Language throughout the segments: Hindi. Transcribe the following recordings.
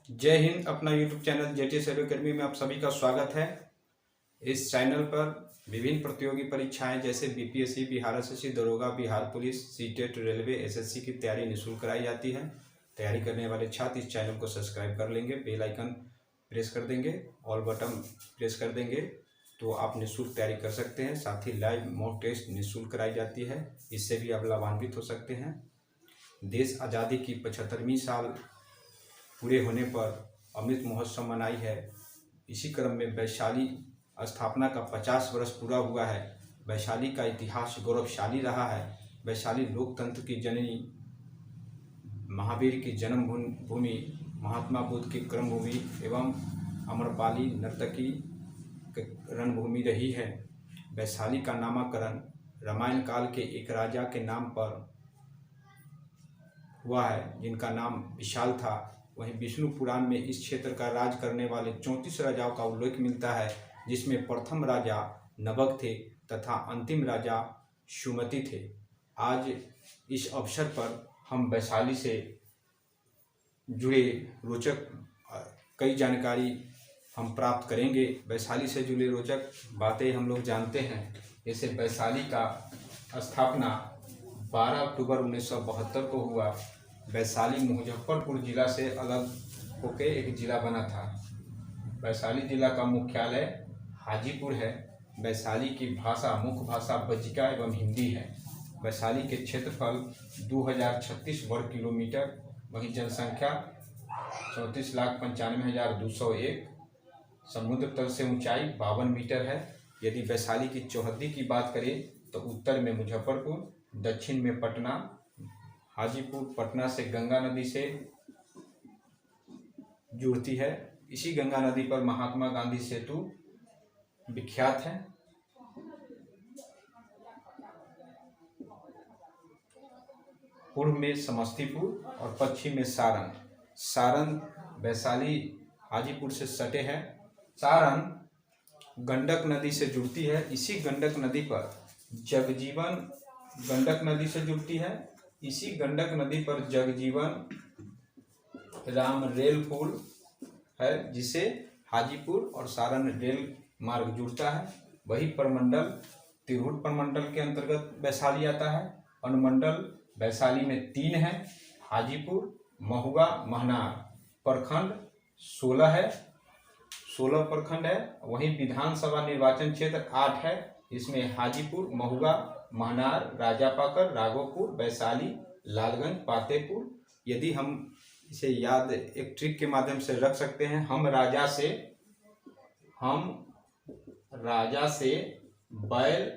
जय हिंद। अपना यूट्यूब चैनल जेटी सेवा अकेडमी में आप सभी का स्वागत है। इस चैनल पर विभिन्न प्रतियोगी परीक्षाएं जैसे बीपीएससी, बिहार एसएससी, दरोगा, Bihar police, CTET, railway, SSC की तैयारी निःशुल्क कराई जाती है। तैयारी करने वाले छात्र इस चैनल को सब्सक्राइब कर लेंगे, बेल आइकन प्रेस कर देंगे, ऑल बटन प्रेस कर देंगे तो आप निःशुल्क तैयारी कर सकते हैं। साथ ही लाइव मॉक टेस्ट निःशुल्क कराई जाती है, इससे भी आप लाभान्वित हो सकते हैं। देश आज़ादी की 75वीं साल पूरे होने पर अमृत महोत्सव मनाई है। इसी क्रम में वैशाली स्थापना का 50 वर्ष पूरा हुआ है। वैशाली का इतिहास गौरवशाली रहा है। वैशाली लोकतंत्र की जननी, महावीर की जन्म भूमि, महात्मा बुद्ध की कर्मभूमि एवं अम्रपाली नर्तकी रणभूमि रही है। वैशाली का नामकरण रामायण काल के एक राजा के नाम पर हुआ है, जिनका नाम विशाल था। वहीं विष्णु पुराण में इस क्षेत्र का राज करने वाले 34 राजाओं का उल्लेख मिलता है, जिसमें प्रथम राजा नवग थे तथा अंतिम राजा सुमति थे। आज इस अवसर पर हम वैशाली से जुड़े रोचक कई जानकारी हम प्राप्त करेंगे। वैशाली से जुड़े रोचक बातें हम लोग जानते हैं। जैसे वैशाली का स्थापना 12 अक्टूबर 1972 को हुआ। वैशाली मुजफ्फरपुर जिला से अलग होकर एक जिला बना था। वैशाली जिला का मुख्यालय हाजीपुर है। वैशाली की भाषा, मुख्य भाषा बज्जिका एवं हिंदी है। वैशाली के क्षेत्रफल 2036 वर्ग किलोमीटर, वहीं जनसंख्या 34,95,201, समुद्र तल से ऊंचाई 52 मीटर है। यदि वैशाली की चौहद्दी की बात करें तो उत्तर में मुजफ्फरपुर, दक्षिण में पटना, हाजीपुर पटना से गंगा नदी से जुड़ती है। इसी गंगा नदी पर महात्मा गांधी सेतु विख्यात है। पूर्व में समस्तीपुर और पश्चिम में सारण। सारण वैशाली हाजीपुर से सटे है। सारण गंडक नदी से जुड़ती है। इसी गंडक नदी पर जगजीवन गंडक नदी से जुड़ती है। इसी गंडक नदी पर जगजीवन राम रेल पुल है, जिसे हाजीपुर और सारण रेल मार्ग जुड़ता है। वही प्रमंडल तिरहुत प्रमंडल के अंतर्गत वैशाली आता है। अनुमंडल वैशाली में 3 है, हाजीपुर, महुआ, महनार। प्रखंड 16 है, 16 प्रखंड है। वहीं विधानसभा निर्वाचन क्षेत्र 8 है। इसमें हाजीपुर, महुआ, महनार, राजापाकर, राघोपुर, वैशाली, लालगंज, पातेपुर। यदि हम इसे याद एक ट्रिक के माध्यम से रख सकते हैं, हम राजा से बैल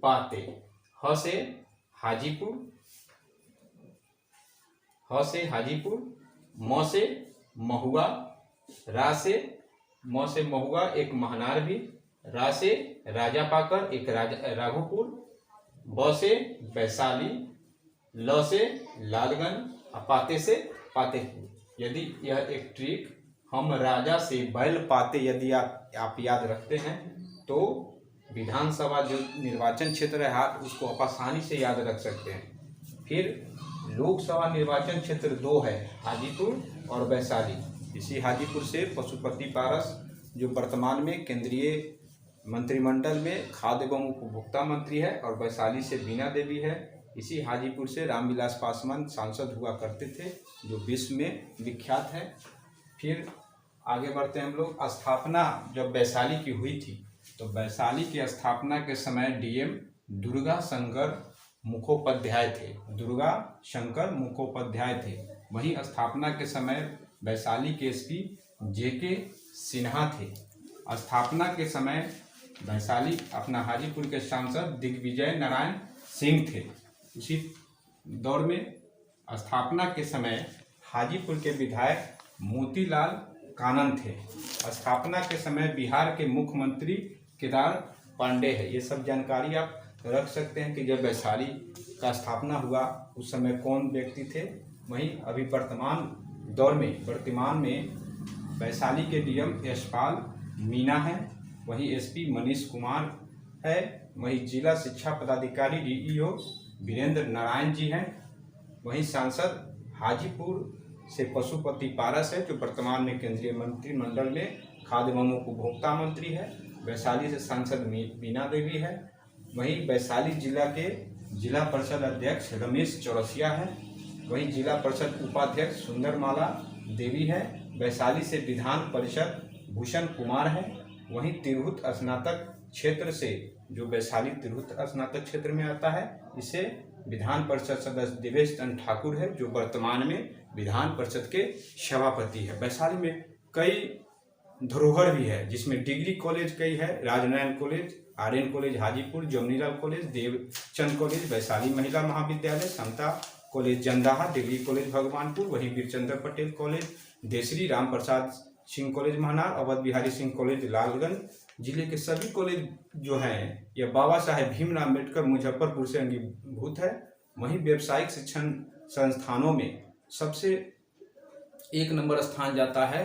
पाते। ह से हाजीपुर, म से महुआ, रा से महुआ, एक महनार भी, रा से राजापाकर, एक राघोपुर, ब से वैशाली, ल से लालगंज, पाते से पातेपुर। यदि यह एक ट्रिक हम राजा से बैल पाते यदि आप याद रखते हैं तो विधानसभा जो निर्वाचन क्षेत्र है उसको आप आसानी से याद रख सकते हैं। फिर लोकसभा निर्वाचन क्षेत्र 2 है, हाजीपुर और वैशाली। इसी हाजीपुर से पशुपति पारस, जो वर्तमान में केंद्रीय मंत्रिमंडल में खाद्य एवं उपभोक्ता मंत्री है, और वैशाली से बीना देवी है। इसी हाजीपुर से रामविलास पासवान सांसद हुआ करते थे, जो विश्व में विख्यात है। फिर आगे बढ़ते हैं हम लोग। स्थापना जब वैशाली की हुई थी तो वैशाली की स्थापना के समय डीएम दुर्गा शंकर मुखोपाध्याय थे। वहीं स्थापना के समय वैशाली के एसपी जेके सिन्हा थे। स्थापना के समय वैशाली अपना हाजीपुर के सांसद दिग्विजय नारायण सिंह थे। उसी दौर में स्थापना के समय हाजीपुर के विधायक मोतीलाल कानन थे। स्थापना के समय बिहार के मुख्यमंत्री केदार पांडे है। ये सब जानकारी आप रख सकते हैं कि जब वैशाली का स्थापना हुआ उस समय कौन व्यक्ति थे। वहीं अभी वर्तमान में वैशाली के डीएम यशपाल मीना है। वहीं एसपी मनीष कुमार है। वहीं जिला शिक्षा पदाधिकारी डीईओ वीरेंद्र नारायण जी हैं। वहीं सांसद हाजीपुर से पशुपति पारस है, जो वर्तमान में केंद्रीय मंत्रिमंडल में खाद्य एवं उपभोक्ता मंत्री है। वैशाली से सांसद बीना देवी है। वहीं वैशाली जिला के जिला परिषद अध्यक्ष रमेश चौरसिया है। वहीं जिला परिषद उपाध्यक्ष सुंदरमाला देवी है। वैशाली से विधान परिषद भूषण कुमार है। वहीं तिरहुत स्नातक क्षेत्र से, जो वैशाली तिरहुत स्नातक क्षेत्र में आता है, इसे विधान परिषद सदस्य देवेश चंद्र ठाकुर है, जो वर्तमान में विधान परिषद के सभापति है। वैशाली में कई धरोहर भी है, जिसमें डिग्री कॉलेज कई है, Rajnarayan college, Aryan college Hajipur, Jamnilal college, Devchand college Vaishali Mahila Mahavidyalaya, Samta college Jandaha, degree college Bhagwanpur, वहीं Virchandra Patel college Desari, Ram Prasad Singh college Mahnar, Awadh Bihari Singh college Lalganj. जिले के सभी कॉलेज जो हैं यह बाबा साहेब भीमराव अम्बेडकर मुजफ्फरपुर से अंगीभूत है। वहीं व्यावसायिक शिक्षण संस्थानों में सबसे 1 नंबर स्थान जाता है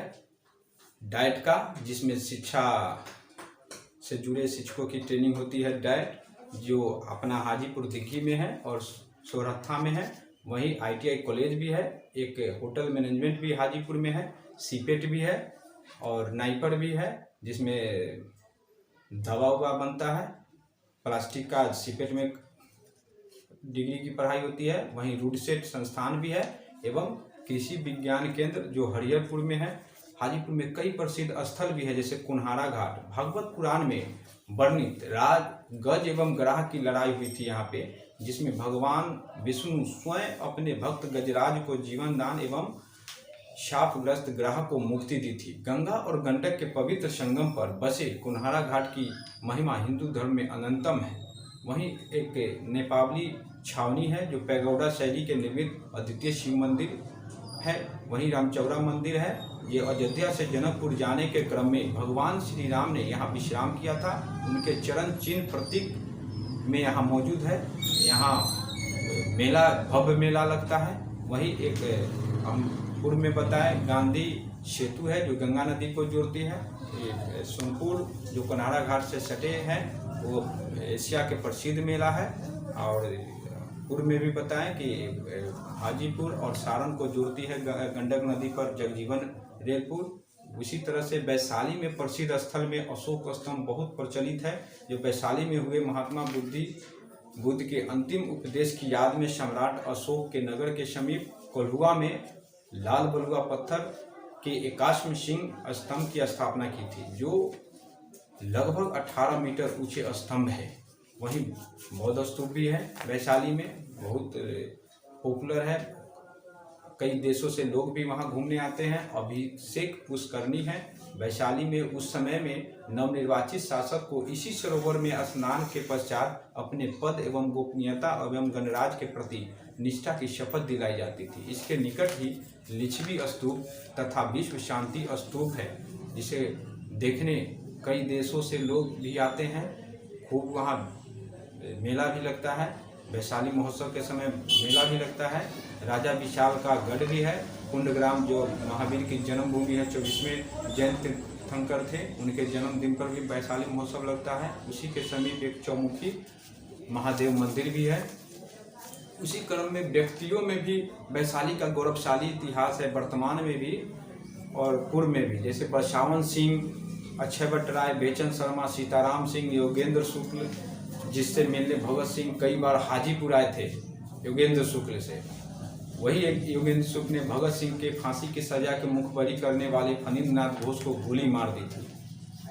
डाइट का, जिसमें शिक्षा से जुड़े शिक्षकों की ट्रेनिंग होती है। डाइट जो अपना हाजीपुर दिग्घी में है और सोरहत्था में है। वहीं ITI कॉलेज भी है, एक होटल मैनेजमेंट भी हाजीपुर में है, सीपेट भी है और नाइपर भी है, जिसमें दवा उवा बनता है। प्लास्टिक का सीपेट में डिग्री की पढ़ाई होती है। वहीं रूडसेट संस्थान भी है एवं कृषि विज्ञान केंद्र जो हरिहरपुर में है। हाजीपुर में कई प्रसिद्ध स्थल भी है, जैसे कुन्हारा घाट। भगवत पुराण में वर्णित राज गज एवं ग्राह की लड़ाई हुई थी यहाँ पे, जिसमें भगवान विष्णु स्वयं अपने भक्त गजराज को जीवन दान एवं शापग्रस्त ग्रह को मुक्ति दी थी। गंगा और गंडक के पवित्र संगम पर बसे कुन्हारा घाट की महिमा हिंदू धर्म में अनंतम है। वहीं एक नेपाली छावनी है, जो पैगोडा शैली के निर्मित अद्वितीय शिव मंदिर है। वहीं रामचौरा मंदिर है, ये अयोध्या से जनकपुर जाने के क्रम में भगवान श्री राम ने यहाँ विश्राम किया था। उनके चरण चिन्ह प्रतीक में यहाँ मौजूद है। यहाँ मेला, भव्य मेला लगता है। वहीं एक हम पूर्व में बताए गांधी सेतु है, जो गंगा नदी को जोड़ती है। एक सोनपुर जो कुन्हारा घाट से सटे हैं, वो एशिया के प्रसिद्ध मेला है। और पूर्व में भी बताएं कि हाजीपुर और सारण को जोड़ती है गंडक नदी पर जगजीवन रेल पुल। उसी तरह से वैशाली में प्रसिद्ध स्थल में अशोक स्तंभ बहुत प्रचलित है, जो वैशाली में हुए महात्मा बुद्ध के अंतिम उपदेश की याद में सम्राट अशोक के नगर के समीप कोल्हुआ में लाल बलुआ पत्थर के 81 सिंह स्तंभ की स्थापना की थी, जो लगभग 18 मीटर ऊंचे स्तंभ है। वहीं बौद्ध स्तूप भी है वैशाली में, बहुत पॉपुलर है। कई देशों से लोग भी वहां घूमने आते हैं। अभिषेक पुष्करणी है वैशाली में। उस समय में नवनिर्वाचित शासक को इसी सरोवर में स्नान के पश्चात अपने पद एवं गोपनीयता एवं गणराज्य के प्रति निष्ठा की शपथ दिलाई जाती थी। इसके निकट ही लिच्छवी स्तूप तथा विश्व शांति स्तूप है, जिसे देखने कई देशों से लोग भी आते हैं। खूब वहाँ मेला भी लगता है। वैशाली महोत्सव के समय मेला भी लगता है। राजा विशाल का गढ़ भी है। कुंडग्राम जो महावीर की जन्मभूमि है, 24वें जैन तीर्थंकर थे, उनके जन्मदिन पर भी वैशाली महोत्सव लगता है। उसी के समीप एक चौमुखी महादेव मंदिर भी है। उसी क्रम में व्यक्तियों में भी वैशाली का गौरवशाली इतिहास है, वर्तमान में भी और पूर्व में भी, जैसे बसावन सिंह, अक्षयवट राय, बेचन शर्मा, सीताराम सिंह, योगेंद्र शुक्ल, जिससे मिलने भगत सिंह कई बार हाजीपुर आए थे योगेंद्र शुक्ल से। वही एक योगेंद्र शुक्ल ने भगत सिंह के फांसी की सजा के मुखबरी करने वाले फणींद्रनाथ घोष को गोली मार दी थी।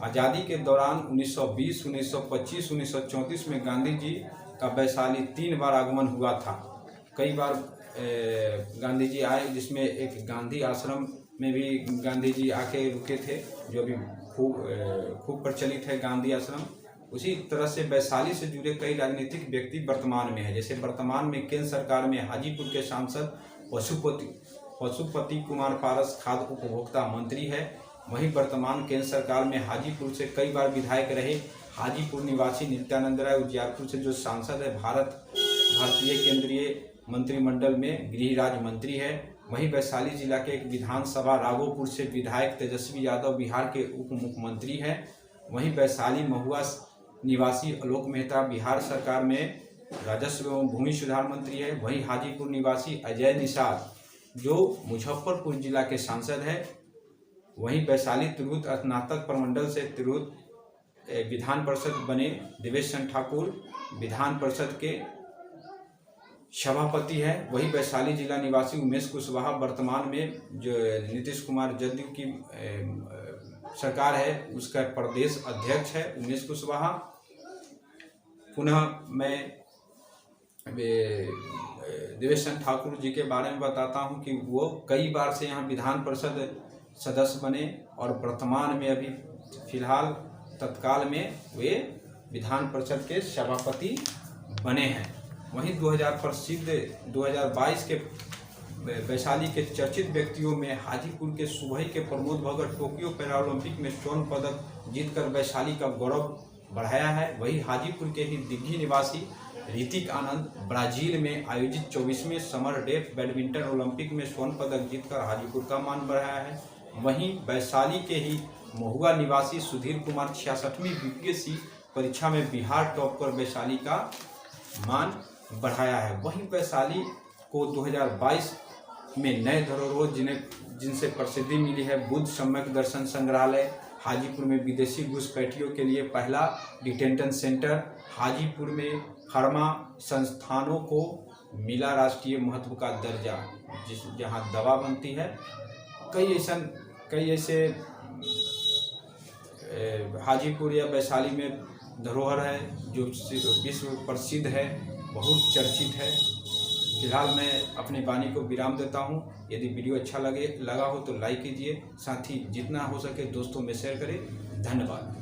आज़ादी के दौरान 1920, 1925, 1934 में गांधी जी का वैशाली 3 बार आगमन हुआ था। कई बार गांधी जी आए, जिसमें एक गांधी आश्रम में भी गांधी जी आके रुके थे, जो अभी खूब प्रचलित है गांधी आश्रम। उसी तरह से वैशाली से जुड़े कई राजनीतिक व्यक्ति वर्तमान में है। जैसे वर्तमान में केंद्र सरकार में हाजीपुर के सांसद पशुपति कुमार पारस खाद्य उपभोक्ता मंत्री है। वहीं वर्तमान केंद्र सरकार में हाजीपुर से कई बार विधायक रहे हाजीपुर निवासी नित्यानंद राय। उजियारपुर से जो सांसद है भारतीय केंद्रीय मंत्रिमंडल में गृह राज्य मंत्री है। वहीं वैशाली जिला के एक विधानसभा राघोपुर से विधायक तेजस्वी यादव बिहार के उप मुख्यमंत्री हैं। वहीं वैशाली महुआ निवासी आलोक मेहता बिहार सरकार में राजस्व एवं भूमि सुधार मंत्री है। वहीं हाजीपुर निवासी अजय निषाद जो मुजफ्फरपुर जिला के सांसद है। वहीं वैशाली तिरहुत स्नातक प्रमंडल से तिरहुत विधान परिषद बने देवेश चंद्र ठाकुर विधान परिषद के सभापति है। वही वैशाली जिला निवासी उमेश कुशवाहा वर्तमान में जो नीतीश कुमार जदयू की सरकार है उसका प्रदेश अध्यक्ष है उमेश कुशवाहा। पुनः मैं देवेश चंद्र ठाकुर जी के बारे में बताता हूं कि वो कई बार से यहाँ विधान परिषद सदस्य बने और वर्तमान में अभी फिलहाल तत्काल में वे विधान परिषद के सभापति बने हैं। वहीं 2022 के वैशाली के चर्चित व्यक्तियों में हाजीपुर के सुबही के प्रमोद भगत टोक्यो पैरालंपिक में स्वर्ण पदक जीतकर वैशाली का गौरव बढ़ाया है। वहीं हाजीपुर के ही दिग्घी निवासी ऋतिक आनंद ब्राजील में आयोजित 24वें समर डेफ बैडमिंटन ओलंपिक में स्वर्ण पदक जीतकर हाजीपुर का मान बढ़ाया है। वहीं वैशाली के ही महुआ निवासी सुधीर कुमार 66वीं बीपीएससी परीक्षा में बिहार टॉप कर वैशाली का मान बढ़ाया है। वहीं वैशाली को 2022 में नए धरोहरों जिनसे प्रसिद्धि मिली है बुद्ध सम्यक दर्शन संग्रहालय, हाजीपुर में विदेशी घुसपैठियों के लिए पहला डिटेंशन सेंटर, हाजीपुर में फार्मा संस्थानों को मिला राष्ट्रीय महत्व का दर्जा जहां दवा बनती है। कई ऐसे हाजीपुर या वैशाली में धरोहर है जो विश्व प्रसिद्ध है, बहुत चर्चित है। फिलहाल मैं अपनी वाणी को विराम देता हूं। यदि वीडियो अच्छा लगा हो तो लाइक कीजिए, साथ ही जितना हो सके दोस्तों में शेयर करें। धन्यवाद।